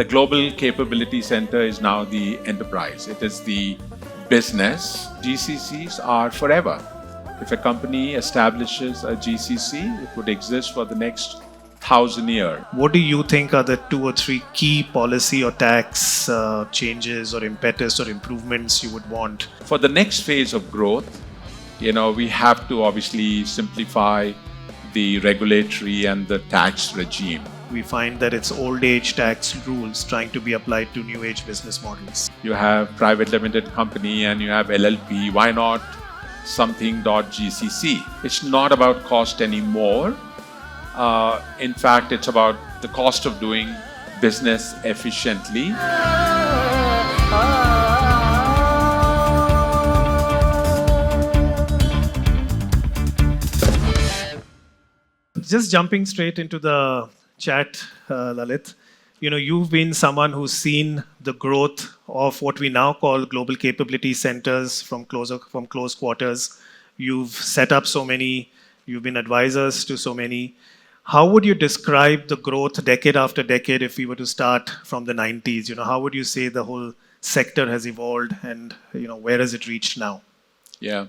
The Global Capability Center is now the enterprise. It is the business. GCCs are forever. If a company establishes a GCC, it would exist for the next 1,000 years. What do you think are the 2 or 3 key policy or tax changes or impetus or improvements you would want? For the next phase of growth, we have to obviously simplify the regulatory and the tax regime. We find that it's old age tax rules trying to be applied to new age business models. You have private limited company and you have LLP. Why not something.GCC? It's not about cost anymore. In fact, it's about the cost of doing business efficiently. Just jumping straight into the chat, Lalit, you've been someone who's seen the growth of what we now call global capability centers from close quarters. You've set up so many, you've been advisors to so many. How would you describe the growth decade after decade if we were to start from the 90s? How would you say the whole sector has evolved and where has it reached now? Yeah.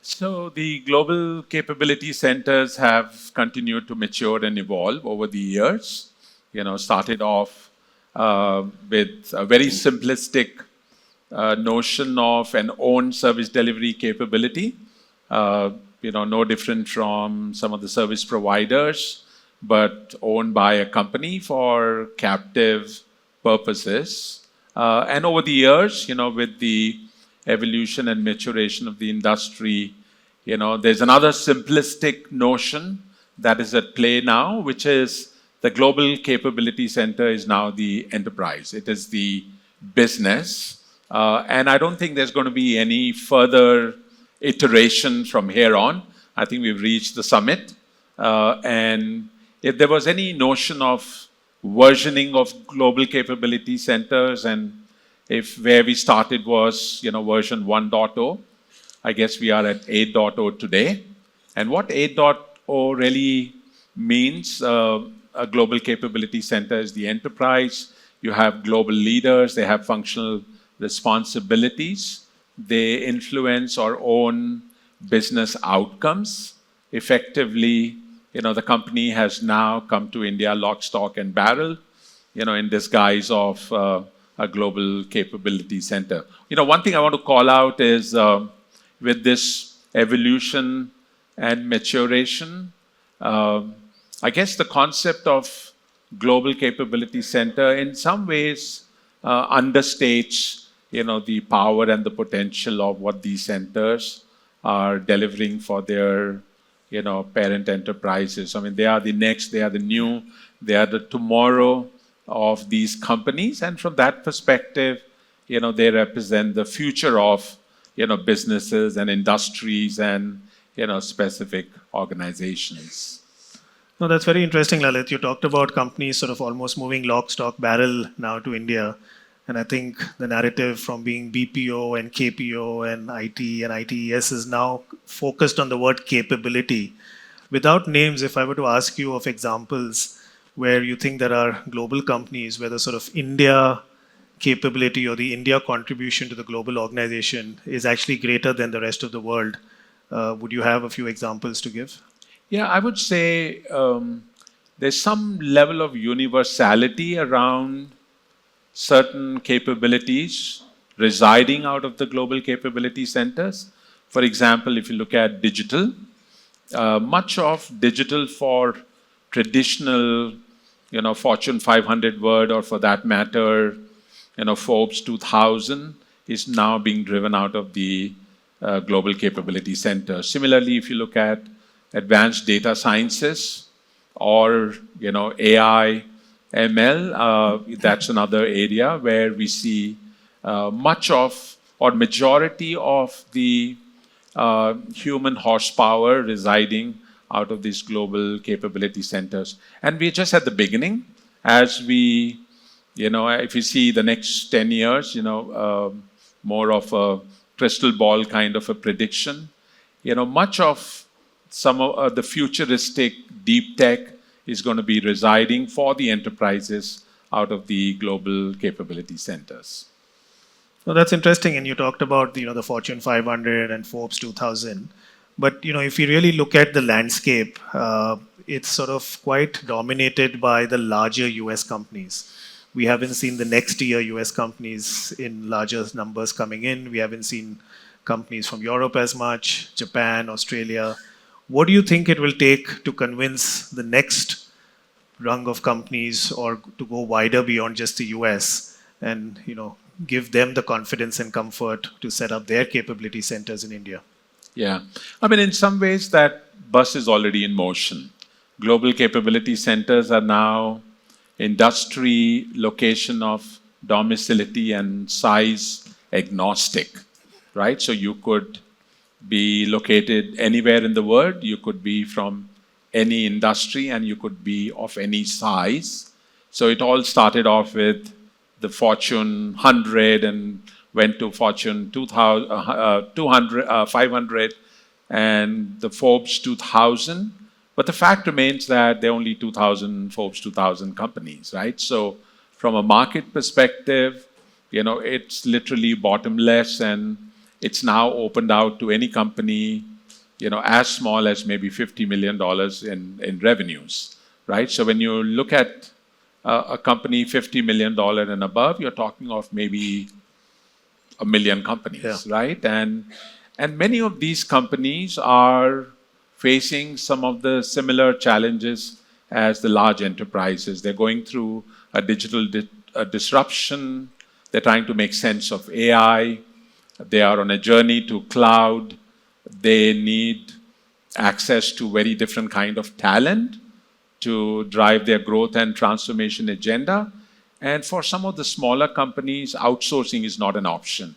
So the global capability centers have continued to mature and evolve over the years. Started off with a very simplistic notion of an own service delivery capability. No different from some of the service providers, but owned by a company for captive purposes. And over the years, with the evolution and maturation of the industry, there's another simplistic notion that is at play now, which is the Global Capability Center is now the enterprise. It is the business. And I don't think there's going to be any further iteration from here on. I think we've reached the summit. And if there was any notion of versioning of global capability centers, and if where we started was, version 1.0, I guess we are at 8.0 today. And what 8.0 really means, a global capability center is the enterprise. You have global leaders, they have functional responsibilities. They influence or own business outcomes. Effectively, the company has now come to India lock, stock and barrel, in disguise of a global capability center. One thing I want to call out is with this evolution and maturation, I guess the concept of global capability center in some ways understates, the power and the potential of what these centers are delivering for their, parent enterprises. I mean, they are the next, they are the new, they are the tomorrow of these companies. And from that perspective, they represent the future of, businesses and industries and, specific organizations. No, that's very interesting, Lalit. You talked about companies sort of almost moving lock, stock, barrel now to India. And I think the narrative from being BPO and KPO and IT and ITES is now focused on the word capability. Without names, if I were to ask you of examples where you think there are global companies where the sort of India capability or the India contribution to the global organization is actually greater than the rest of the world, would you have a few examples to give? Yeah, I would say there's some level of universality around certain capabilities residing out of the global capability centers. For example, if you look at digital, much of digital for traditional, Fortune 500 word, or for that matter, Forbes 2000 is now being driven out of the global capability center. Similarly, if you look at advanced data sciences or, AI, ML, that's another area where we see much of or majority of the human horsepower residing out of these global capability centers. And we're just at the beginning. As we, if you see the next 10 years, more of a crystal ball kind of a prediction, much of some of the futuristic deep tech is going to be residing for the enterprises out of the global capability centers. So that's interesting. And you talked about the Fortune 500 and Forbes 2000. But if you really look at the landscape, it's sort of quite dominated by the larger US companies. We haven't seen the next tier US companies in larger numbers coming in. We haven't seen companies from Europe as much, Japan, Australia. What do you think it will take to convince the next rung of companies or to go wider beyond just the US and give them the confidence and comfort to set up their capability centers in India? Yeah. I mean, in some ways, that bus is already in motion. Global capability centers are now industry location of domicility and size agnostic, right? So you could be located anywhere in the world, you could be from any industry, and you could be of any size. So it all started off with the Fortune 100 and went to Fortune 200, 500 and the Forbes 2000. But the fact remains that there are only 2,000 Forbes 2000 companies, right? So from a market perspective, it's literally bottomless, and it's now opened out to any company, as small as maybe $50 million in revenues, right? So when you look at a company $50 million and above, you're talking of maybe 1 million companies, right? And many of these companies are facing some of the similar challenges as the large enterprises. They're going through a digital disruption. They're trying to make sense of AI. They are on a journey to cloud. They need access to very different kind of talent to drive their growth and transformation agenda. And for some of the smaller companies, outsourcing is not an option.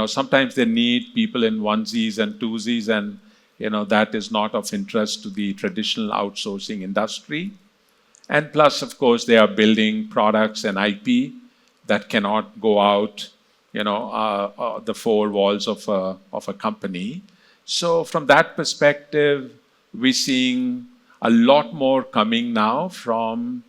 Sometimes they need people in onesies and twosies, and that is not of interest to the traditional outsourcing industry. And plus, of course, they are building products and IP that cannot go out, the four walls of a company. So from that perspective, we're seeing a lot more coming now from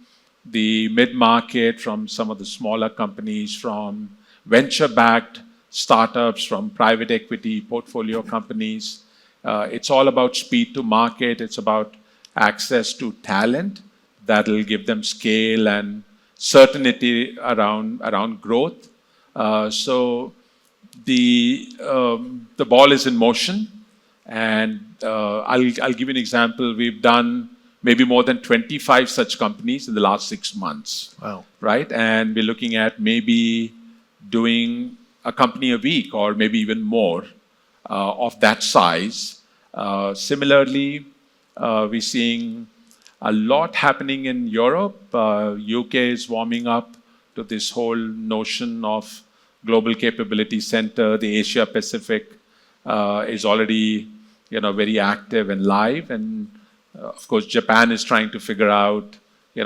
the mid-market, from some of the smaller companies, from venture-backed startups, from private equity portfolio companies. It's all about speed to market. It's about access to talent that will give them scale and certainty around growth. So the ball is in motion, and I'll give you an example. We've done maybe more than 25 such companies in the last 6 months. Wow. Right? And we're looking at maybe doing a company a week or maybe even more of that size. Similarly, we're seeing a lot happening in Europe. UK is warming up to this whole notion of global capability center. The Asia Pacific is already very active and live. And of course, Japan is trying to figure out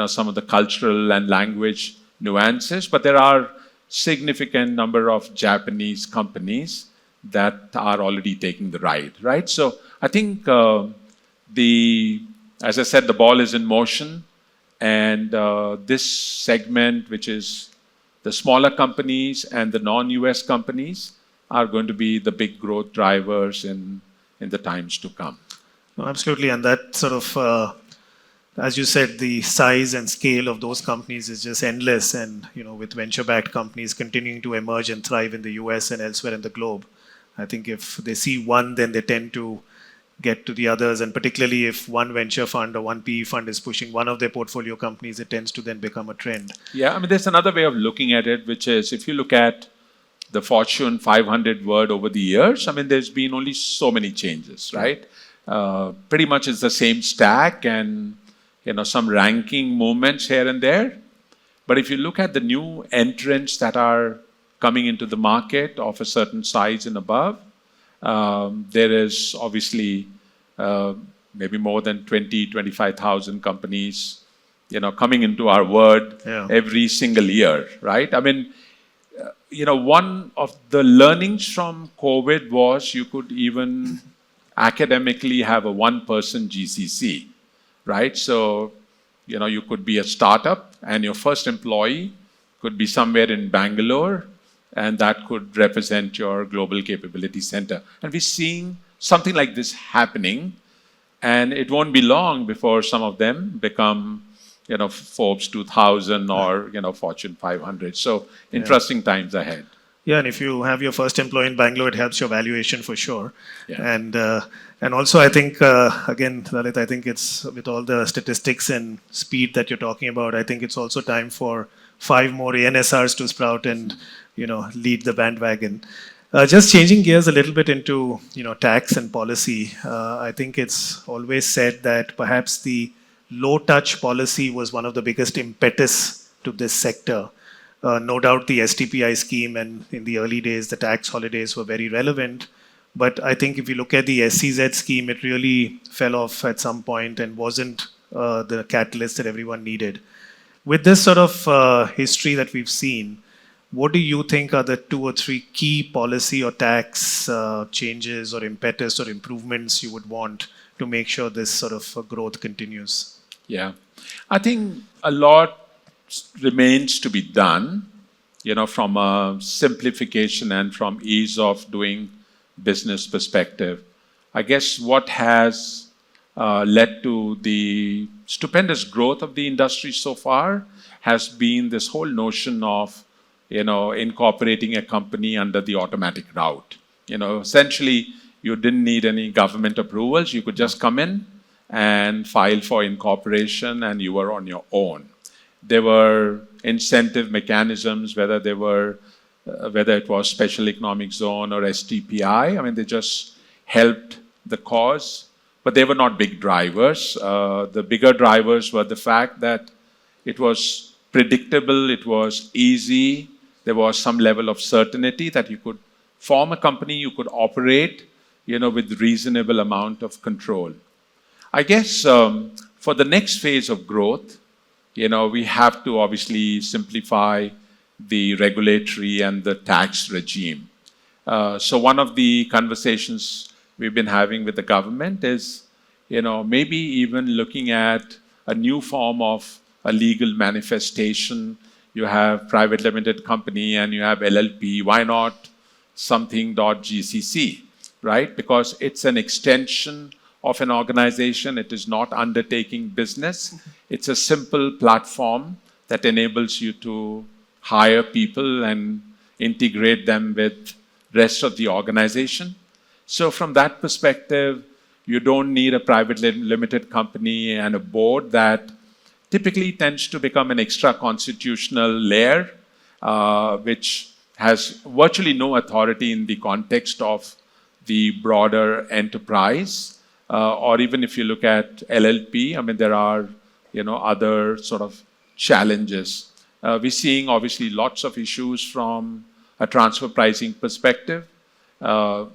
some of the cultural and language nuances. But there are significant number of Japanese companies that are already taking the ride, right? So I think as I said, the ball is in motion, and this segment, which is the smaller companies and the non-US companies, are going to be the big growth drivers in the times to come. No, absolutely, and that sort of, as you said, the size and scale of those companies is just endless, and with venture-backed companies continuing to emerge and thrive in the US and elsewhere in the globe, I think if they see one, then they tend to get to the others, and particularly if one venture fund or one PE fund is pushing one of their portfolio companies, it tends to then become a trend. Yeah, I mean, there's another way of looking at it, which is if you look at the Fortune 500 word over the years, I mean, there's been only so many changes, right? Pretty much it's the same stack and, some ranking movements here and there. But if you look at the new entrants that are coming into the market of a certain size and above, there is obviously maybe more than 25,000 companies, coming into our world every single year, right? I mean, one of the learnings from COVID was you could even academically have a one-person GCC, right? So You could be a startup and your first employee could be somewhere in Bangalore, and that could represent your global capability center. And we're seeing something like this happening, and it won't be long before some of them become, Forbes 2000 or, Fortune 500. So interesting times ahead. Yeah, and if you have your first employee in Bangalore, it helps your valuation for sure. Yeah. And also, I think again, Lalit, I think it's with all the statistics and speed that you're talking about. I think it's also time for 5 more ANSRs to sprout and lead the bandwagon. Just changing gears a little bit into tax and policy. I think it's always said that perhaps the low touch policy was one of the biggest impetus to this sector. No doubt the STPI scheme and in the early days, the tax holidays were very relevant. But I think if you look at the SCZ scheme, it really fell off at some point and wasn't the catalyst that everyone needed. With this sort of history that we've seen, what do you think are the 2 or 3 key policy or tax changes or impetus or improvements you would want to make sure this sort of growth continues? Yeah, I think a lot remains to be done, from a simplification and from ease of doing business perspective. I guess what has led to the stupendous growth of the industry so far has been this whole notion of, incorporating a company under the automatic route. Essentially, you didn't need any government approvals. You could just come in and file for incorporation and you were on your own. There were incentive mechanisms, whether it was special economic zone or STPI. I mean, they just helped the cause, but they were not big drivers. The bigger drivers were the fact that it was predictable, it was easy, there was some level of certainty that you could form a company, you could operate, with reasonable amount of control. I guess for the next phase of growth, we have to obviously simplify the regulatory and the tax regime. So one of the conversations we've been having with the government is, maybe even looking at a new form of a legal manifestation. You have private limited company and you have LLP. Why not something .GCC, right? Because it's an extension of an organization. It is not undertaking business. It's a simple platform that enables you to hire people and integrate them with rest of the organization. So from that perspective, you don't need a private limited company and a board that typically tends to become an extra constitutional layer, which has virtually no authority in the context of the broader enterprise. Or even if you look at LLP, I mean, there are, other sort of challenges. We're seeing obviously lots of issues from a transfer pricing perspective. The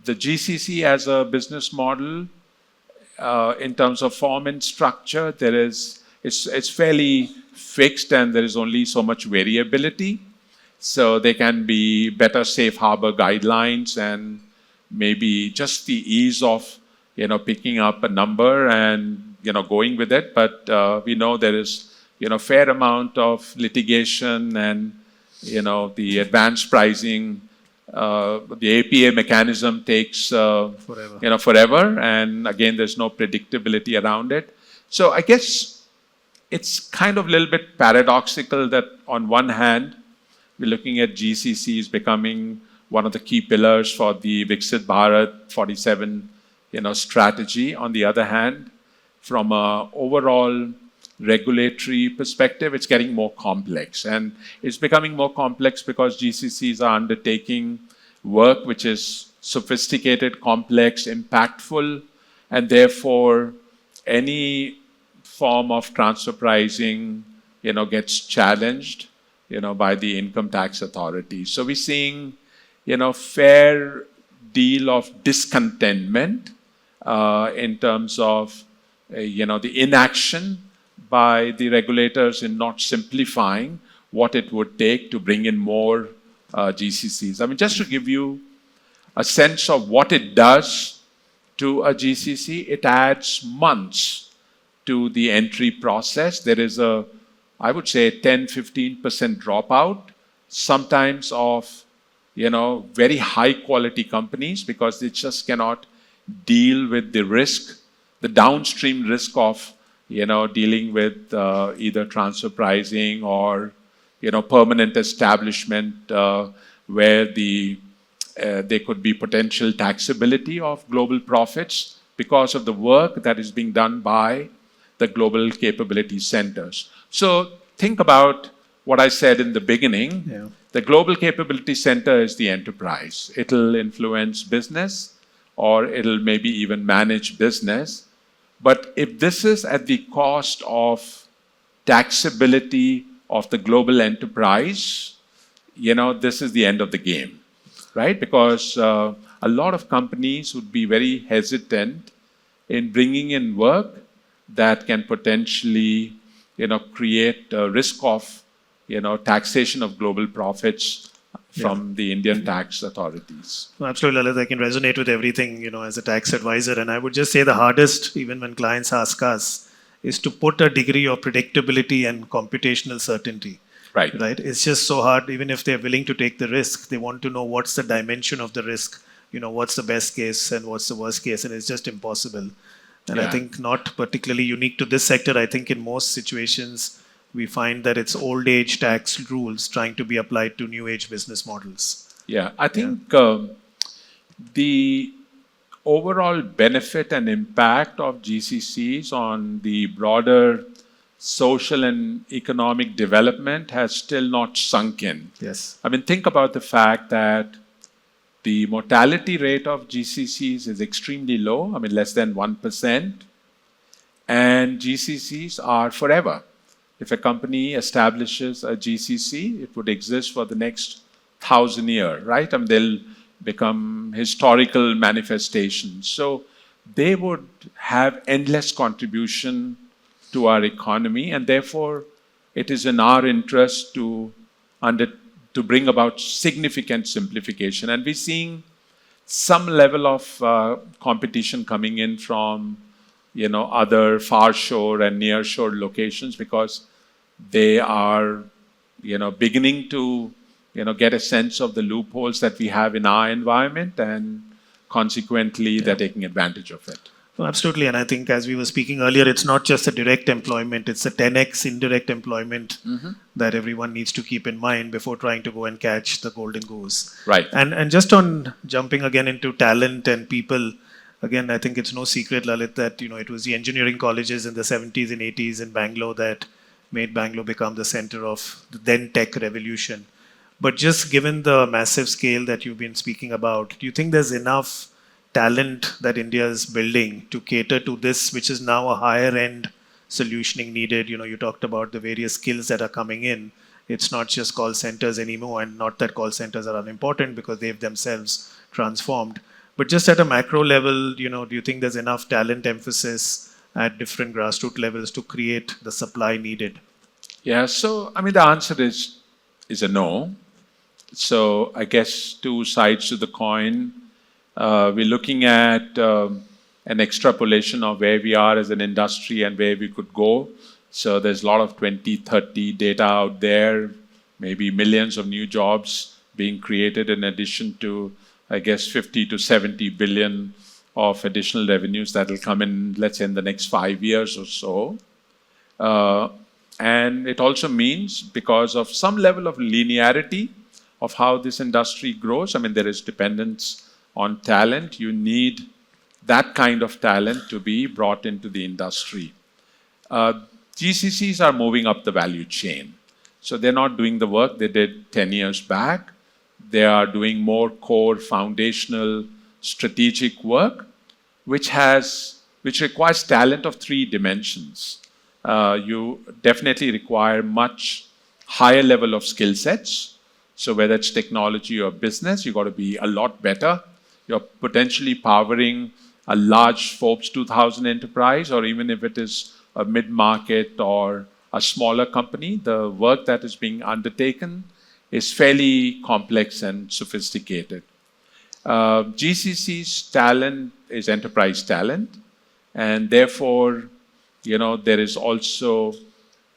GCC as a business model, in terms of form and structure, it's fairly fixed and there is only so much variability. So there can be better safe harbor guidelines and maybe just the ease of, picking up a number and, going with it. But we know there is, fair amount of litigation and, the advanced pricing, the APA mechanism takes, forever. And again, there's no predictability around it. So I guess it's kind of a little bit paradoxical that on one hand, we're looking at GCCs becoming one of the key pillars for the Viksit Bharat 47, strategy. On the other hand, from an overall regulatory perspective, it's getting more complex. And it's becoming more complex because GCCs are undertaking work which is sophisticated, complex, impactful, and therefore any form of transfer pricing, gets challenged, by the income tax authority. So we're seeing, fair deal of discontentment in terms of, the inaction by the regulators in not simplifying what it would take to bring in more GCCs. I mean, just to give you a sense of what it does to a GCC, it adds months to the entry process, there is a, I would say, 10-15% dropout, sometimes of, very high quality companies because they just cannot deal with the risk, the downstream risk of, dealing with either transfer pricing or, permanent establishment where there could be potential taxability of global profits because of the work that is being done by the global capability centers. So think about what I said in the beginning. Yeah. The global capability center is the enterprise. It'll influence business or it'll maybe even manage business. But if this is at the cost of taxability of the global enterprise, this is the end of the game, right? Because a lot of companies would be very hesitant in bringing in work that can potentially, create a risk of, taxation of global profits from the Indian tax authorities. No, absolutely, Lalit. I can resonate with everything, as a tax advisor. And I would just say the hardest, even when clients ask us, is to put a degree of predictability and computational certainty. Right. Right? It's just so hard, even if they're willing to take the risk, they want to know what's the dimension of the risk, what's the best case and what's the worst case, and it's just impossible. And I think not particularly unique to this sector. I think in most situations, we find that it's old age tax rules trying to be applied to new age business models. Yeah, I think the overall benefit and impact of GCCs on the broader social and economic development has still not sunk in. Yes. I mean, think about the fact that the mortality rate of GCCs is extremely low, less than 1%, and GCCs are forever. If a company establishes a GCC, it would exist for the next 1,000 years, right? They'll become historical manifestations. So they would have endless contribution to our economy, and therefore it is in our interest to bring about significant simplification. And we're seeing some level of competition coming in from other far shore and near shore locations because they are beginning to get a sense of the loopholes that we have in our environment, and consequently they're taking advantage of it. Well, absolutely. And I think as we were speaking earlier, it's not just a direct employment, it's a 10x indirect employment that everyone needs to keep in mind before trying to go and catch the golden goose. Right. And just on jumping again into talent and people, again, I think it's no secret, Lalit, that it was the engineering colleges in the 70s and 80s in Bangalore that made Bangalore become the center of the then tech revolution. But just given the massive scale that you've been speaking about, do you think there's enough talent that India is building to cater to this, which is now a higher end solutioning needed? You talked about the various skills that are coming in. It's not just call centers anymore, and not that call centers are unimportant because they've themselves transformed. But just at a macro level, do you think there's enough talent emphasis at different grassroots levels to create the supply needed? Yeah, so the answer is a no. So I guess two sides to the coin. We're looking at an extrapolation of where we are as an industry and where we could go. So there's a lot of 2030 data out there, maybe millions of new jobs being created in addition to, I guess, 50 to 70 billion of additional revenues that will come in, let's say, in the next 5 years or so. And it also means because of some level of linearity of how this industry grows, there is dependence on talent. You need that kind of talent to be brought into the industry. GCCs are moving up the value chain. So they're not doing the work they did 10 years back. They are doing more core foundational strategic work, which requires talent of 3 dimensions. You definitely require much higher level of skill sets. So whether it's technology or business, you've got to be a lot better. You're potentially powering a large Forbes 2000 enterprise, or even if it is a mid-market or a smaller company, the work that is being undertaken is fairly complex and sophisticated. GCC's talent is enterprise talent, and therefore there is also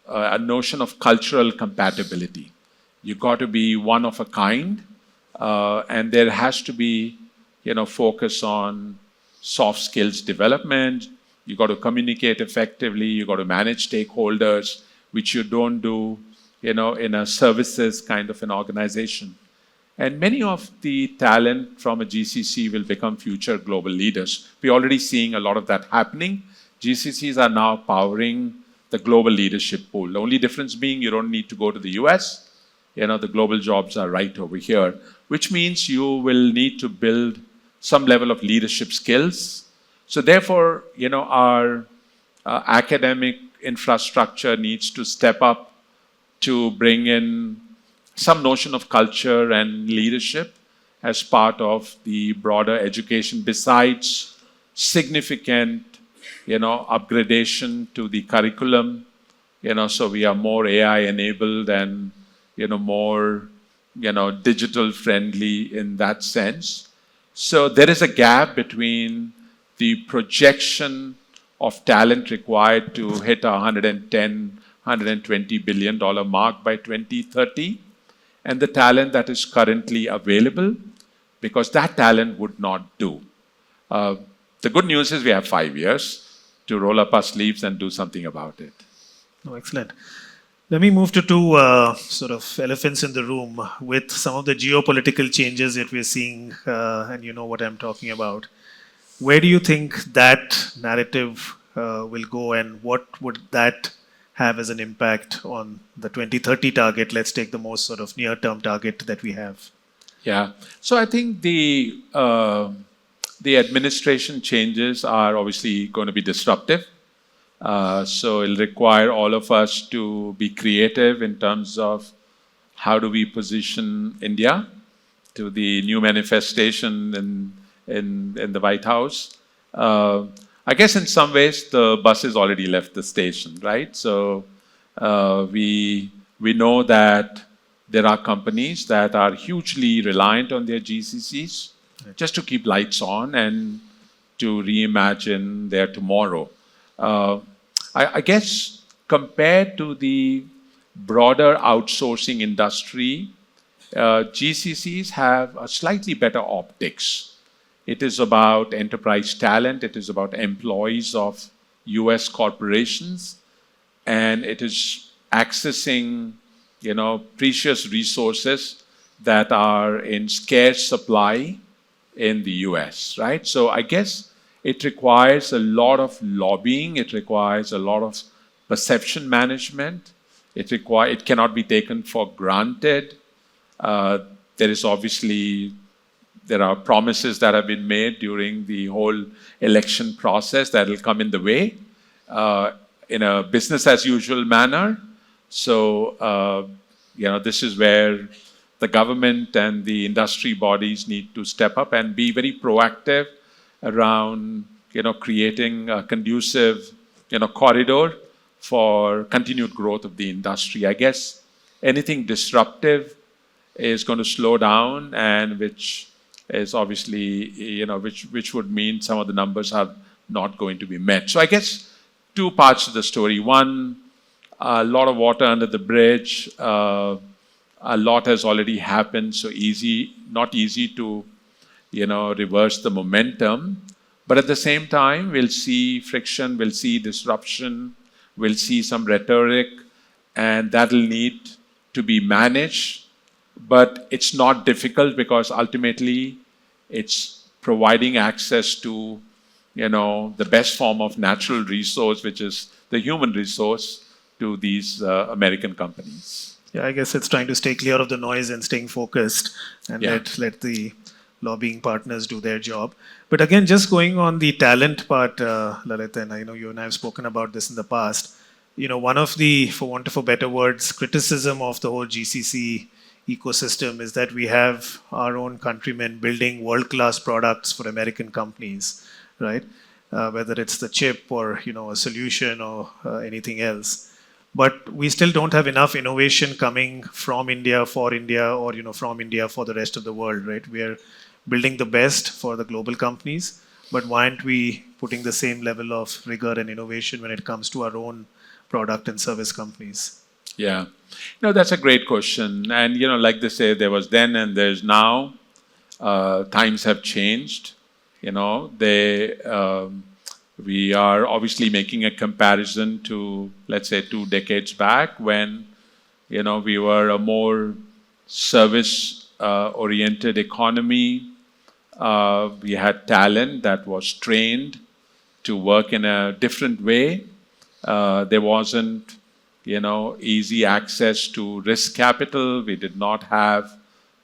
a notion of cultural compatibility. You got to be one of a kind, and there has to be, focus on soft skills development. You got to communicate effectively. You got to manage stakeholders, which you don't do, in a services kind of an organization. And many of the talent from a GCC will become future global leaders. We're already seeing a lot of that happening. GCCs are now powering the global leadership pool. The only difference being you don't need to go to the US. The global jobs are right over here, which means you will need to build some level of leadership skills. So therefore, our academic infrastructure needs to step up to bring in some notion of culture and leadership as part of the broader education, besides significant, upgradation to the curriculum, so we are more AI enabled and, more, digital friendly in that sense. So there is a gap between the projection of talent required to hit a $120 billion mark by 2030 and the talent that is currently available, because that talent would not do. The good news is we have 5 years to roll up our sleeves and do something about it. Oh, excellent. Let me move to two sort of elephants in the room with some of the geopolitical changes that we're seeing, and you know what I'm talking about. Where do you think that narrative will go, and what would that have as an impact on the 2030 target? Let's take the most sort of near-term target that we have. Yeah. So I think the administration changes are obviously going to be disruptive. So it'll require all of us to be creative in terms of how do we position India to the new manifestation in the White House. I guess in some ways the bus has already left the station, right? So we know that there are companies that are hugely reliant on their GCCs just to keep lights on and to reimagine their tomorrow. I guess compared to the broader outsourcing industry, GCCs have a slightly better optics. It is about enterprise talent, it is about employees of US corporations, and it is accessing, precious resources that are in scarce supply in the US, right? So I guess it requires a lot of lobbying, it requires a lot of perception management, it cannot be taken for granted. There are promises that have been made during the whole election process that will come in the way in a business as usual manner. So, this is where the government and the industry bodies need to step up and be very proactive around, creating a conducive, corridor for continued growth of the industry. I guess anything disruptive is going to slow down, and which is obviously, which would mean some of the numbers are not going to be met. So I guess two parts to the story. One, a lot of water under the bridge. A lot has already happened, so not easy to, reverse the momentum. But at the same time, we'll see friction, we'll see disruption, we'll see some rhetoric, and that'll need to be managed. But it's not difficult because ultimately it's providing access to, the best form of natural resource, which is the human resource, to these American companies. Yeah, I guess it's trying to stay clear of the noise and staying focused and let the lobbying partners do their job. But again, just going on the talent part, Lalit, and I know you and I have spoken about this in the past. One of the, for want of a better words, criticism of the whole GCC ecosystem is that we have our own countrymen building world-class products for American companies, right? Whether it's the chip or, a solution or anything else. But we still don't have enough innovation coming from India for India or, from India for the rest of the world, right? We are building the best for the global companies, but why aren't we putting the same level of rigor and innovation when it comes to our own product and service companies? Yeah. No, that's a great question. And, like they say, there was then and there's now. Times have changed. We are obviously making a comparison to, let's say, 2 decades back when, we were a more service oriented economy. We had talent that was trained to work in a different way. There wasn't, easy access to risk capital. We did not have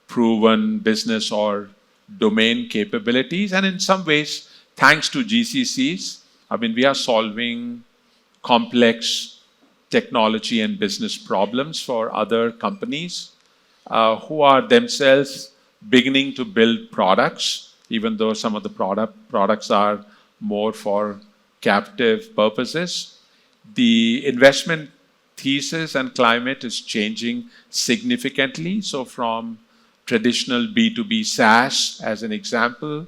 proven business or domain capabilities. And in some ways, thanks to GCCs, we are solving complex technology and business problems for other companies who are themselves beginning to build products, even though some of the products are more for captive purposes. The investment thesis and climate is changing significantly. So from traditional B2B SaaS, as an example,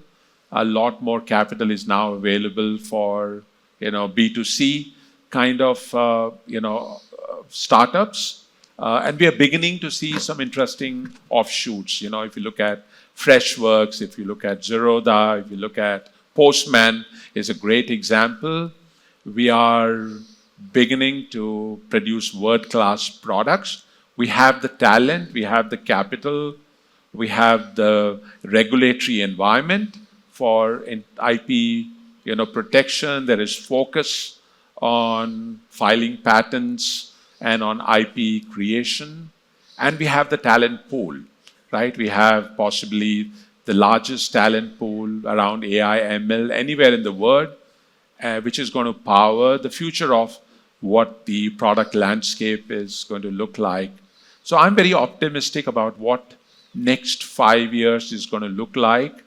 a lot more capital is now available for B2C kind of startups, and we are beginning to see some interesting offshoots. If you look at Freshworks, if you look at Zerodha, if you look at Postman, is a great example. We are beginning to produce world-class products. We have the talent, we have the capital, we have the regulatory environment for IP, protection. There is focus on filing patents and on IP creation, and we have the talent pool, right? We have possibly the largest talent pool around AI, ML anywhere in the world, which is going to power the future of what the product landscape is going to look like. So I'm very optimistic about what next 5 years is going to look like.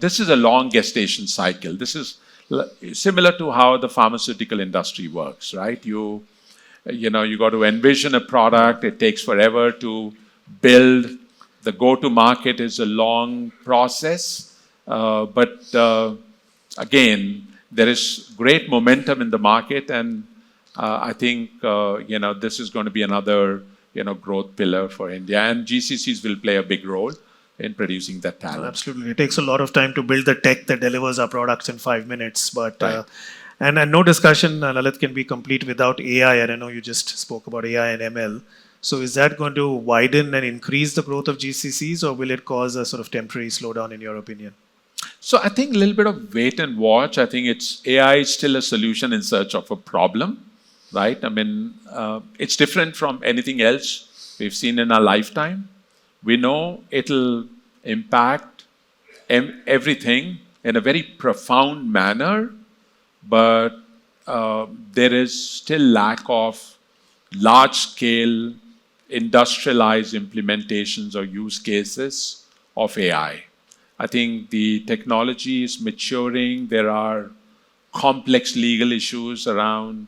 This is a long gestation cycle. This is similar to how the pharmaceutical industry works, right? You got to envision a product. It takes forever to build. The go-to market is a long process. But again, there is great momentum in the market, and I think this is going to be another growth pillar for India, and GCCs will play a big role in producing that talent. Absolutely, it takes a lot of time to build the tech that delivers our products in 5 minutes, but Right. and no discussion, Lalit, can be complete without AI. And I know you just spoke about AI and ML. So is that going to widen and increase the growth of GCCs, or will it cause a sort of temporary slowdown, in your opinion? So I think a little bit of wait and watch. I think AI is still a solution in search of a problem, right? It's different from anything else we've seen in our lifetime. We know it'll impact everything in a very profound manner, but there is still lack of large-scale industrialized implementations or use cases of AI. I think the technology is maturing. There are complex legal issues around,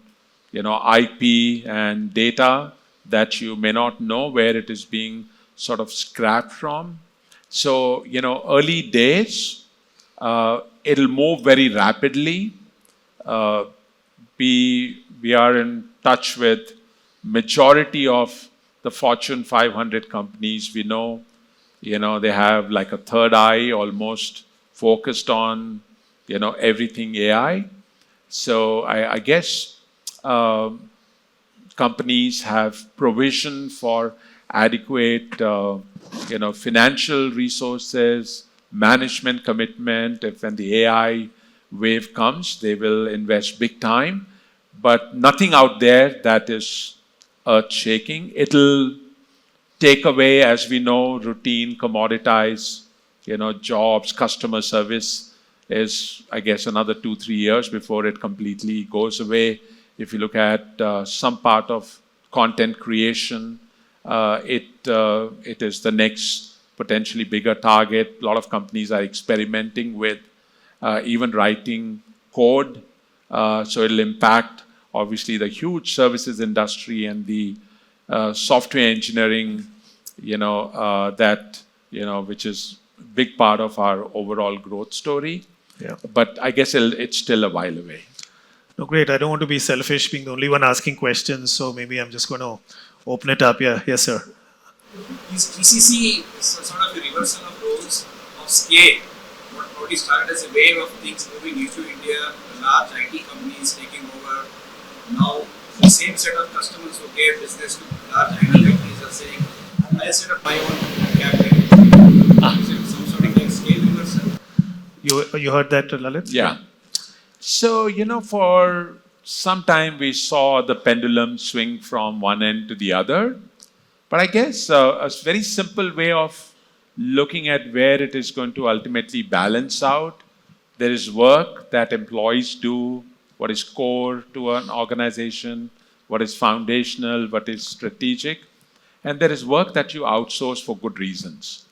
IP and data that you may not know where it is being sort of scrapped from. So, early days, it'll move very rapidly. We are in touch with majority of the Fortune 500 companies. We know, they have like a third eye almost focused on, everything AI. So I guess companies have provision for adequate, financial resources, management commitment. If when the AI wave comes, they will invest big time. But nothing out there that is earth-shaking. It'll take away, as we know, routine, commoditize, jobs, customer service is, I guess, another 2-3 years before it completely goes away. If you look at some part of content creation, it is the next potentially bigger target. A lot of companies are experimenting with even writing code. So it'll impact, obviously, the huge services industry and the software engineering, which is a big part of our overall growth story. Yeah. But I guess it's still a while away. No, great. I don't want to be selfish, being the only one asking questions, so maybe I'm just going to open it up. Yeah, yes, sir. Is GCC is a sort of a reversal of roles of scale. What is started as a wave of things moving into India, large IT companies taking over. Now, the same set of customers who gave business to large IT companies are saying, I set up my own cabinet. Is it some sort of like scale reversal? You heard that, Lalit? Yeah. So, for some time we saw the pendulum swing from one end to the other. But I guess a very simple way of looking at where it is going to ultimately balance out, there is work that employees do, what is core to an organization, what is foundational, what is strategic, and there is work that you outsource for good reasons.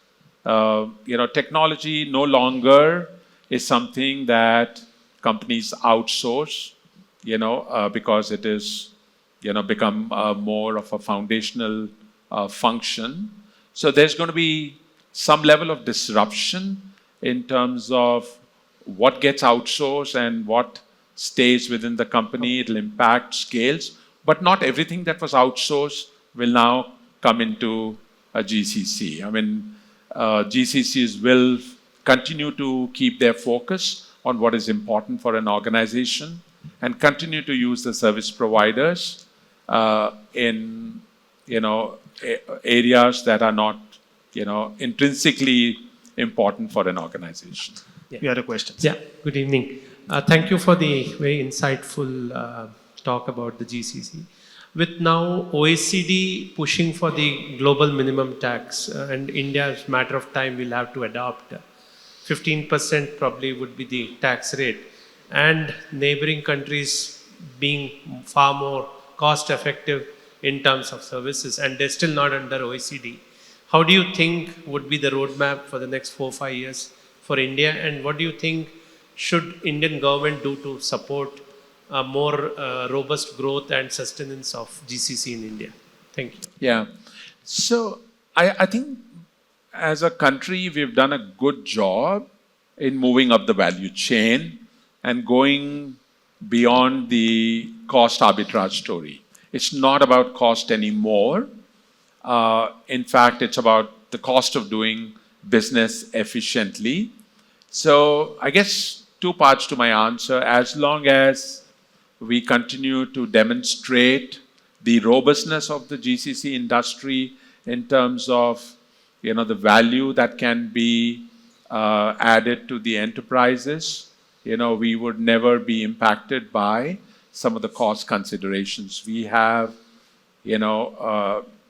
Technology no longer is something that companies outsource, because it is, become more of a foundational function. So there's going to be some level of disruption in terms of what gets outsourced and what stays within the company. It'll impact scales, but not everything that was outsourced will now come into a GCC. I mean, GCCs will continue to keep their focus on what is important for an organization and continue to use the service providers in areas that are not intrinsically important for an organization. You had a question. Yeah, good evening. Thank you for the very insightful talk about the GCC. With now OECD pushing for the global minimum tax, and India, as a matter of time, will have to adopt 15% probably would be the tax rate, and neighboring countries being far more cost effective in terms of services, and they're still not under OECD. How do you think would be the roadmap for the next 4 or 5 years for India, and what do you think should Indian government do to support a more robust growth and sustenance of GCC in India? Thank you. Yeah. So I think as a country, we've done a good job in moving up the value chain and going beyond the cost arbitrage story. It's not about cost anymore. In fact, it's about the cost of doing business efficiently. So I guess 2 parts to my answer. As long as we continue to demonstrate the robustness of the GCC industry in terms of the value that can be added to the enterprises, we would never be impacted by some of the cost considerations. We have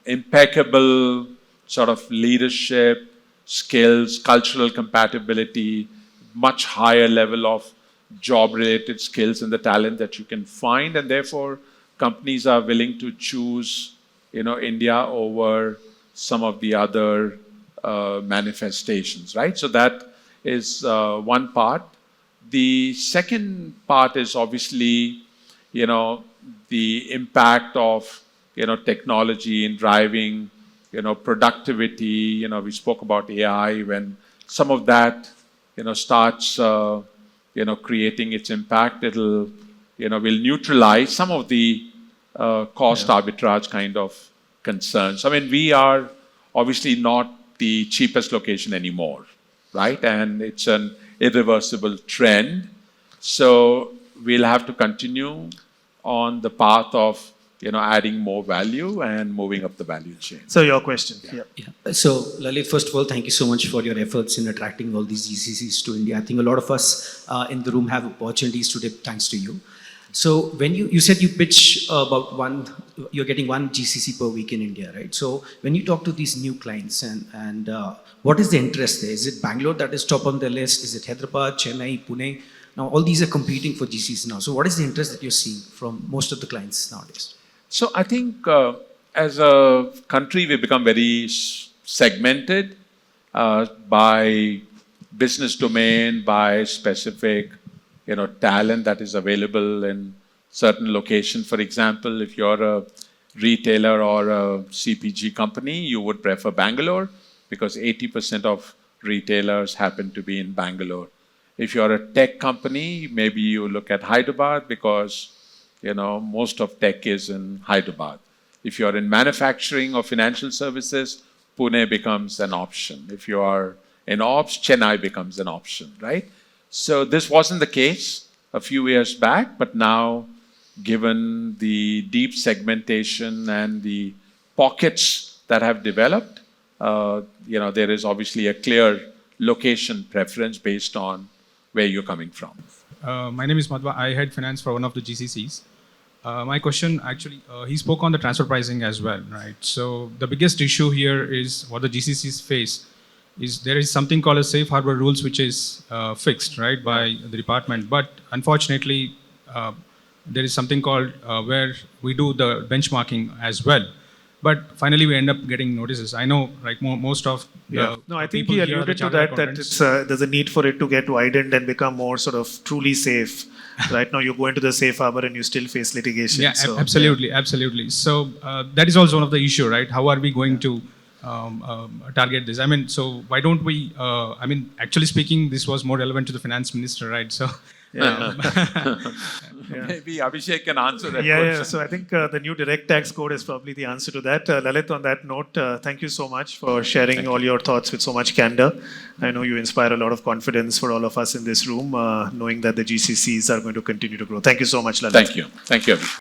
impeccable sort of leadership skills, cultural compatibility, much higher level of job-related skills and the talent that you can find, and therefore companies are willing to choose India over some of the other manifestations, right? So that is one part. The second part is obviously the impact of technology in driving productivity. We spoke about AI. When some of that starts creating its impact, it'll will neutralize some of the cost arbitrage kind of concerns. I mean, we are obviously not the cheapest location anymore, right? And it's an irreversible trend. So we'll have to continue on the path of adding more value and moving up the value chain. So your question. Yeah. So Lalit, first of all, thank you so much for your efforts in attracting all these GCCs to India. I think a lot of us in the room have opportunities today thanks to you. So when you said you pitch about you're getting 1 GCC per week in India, right? So when you talk to these new clients and what is the interest there? Is it Bangalore that is top on the list? Is it Hyderabad, Chennai, Pune? Now all these are competing for GCCs now. So what is the interest that you're seeing from most of the clients nowadays? So I think as a country, we've become very segmented by business domain, by specific talent that is available in certain locations. For example, if you're a retailer or a CPG company, you would prefer Bangalore because 80% of retailers happen to be in Bangalore. If you're a tech company, maybe you look at Hyderabad because, most of tech is in Hyderabad. If you're in manufacturing or financial services, Pune becomes an option. If you are in ops, Chennai becomes an option, right? So this wasn't the case a few years back, but now, given the deep segmentation and the pockets that have developed, there is obviously a clear location preference based on where you're coming from. My name is Madhva. I head finance for one of the GCCs. My question actually, he spoke on the transfer pricing as well, right? So the biggest issue here is what the GCCs face is there is something called a safe harbor rules which is fixed, right, by the department. But unfortunately, there is something called where we do the benchmarking as well. But finally, we end up getting notices. I know, like most of the No, I think people he here are the alluded to chartered that accountants. there's a need for it to get widened and become more sort of truly safe. Right now, you go into the safe harbor and you still face litigation. Yeah, so, absolutely, absolutely. So that is also one of the issue, right? How are we going to target this? I mean, so why don't we? I mean, actually speaking, this was more relevant to the finance minister, right? So. Maybe Abhishek can answer that Yeah, question. so I think the new direct tax code is probably the answer to that. Lalit, on that note, thank you so much for sharing all your thoughts with so much candor. I know you inspire a lot of confidence for all of us in this room, knowing that the GCCs are going to continue to grow. Thank you so much, Lalit. Thank you. Thank you, Abhishek.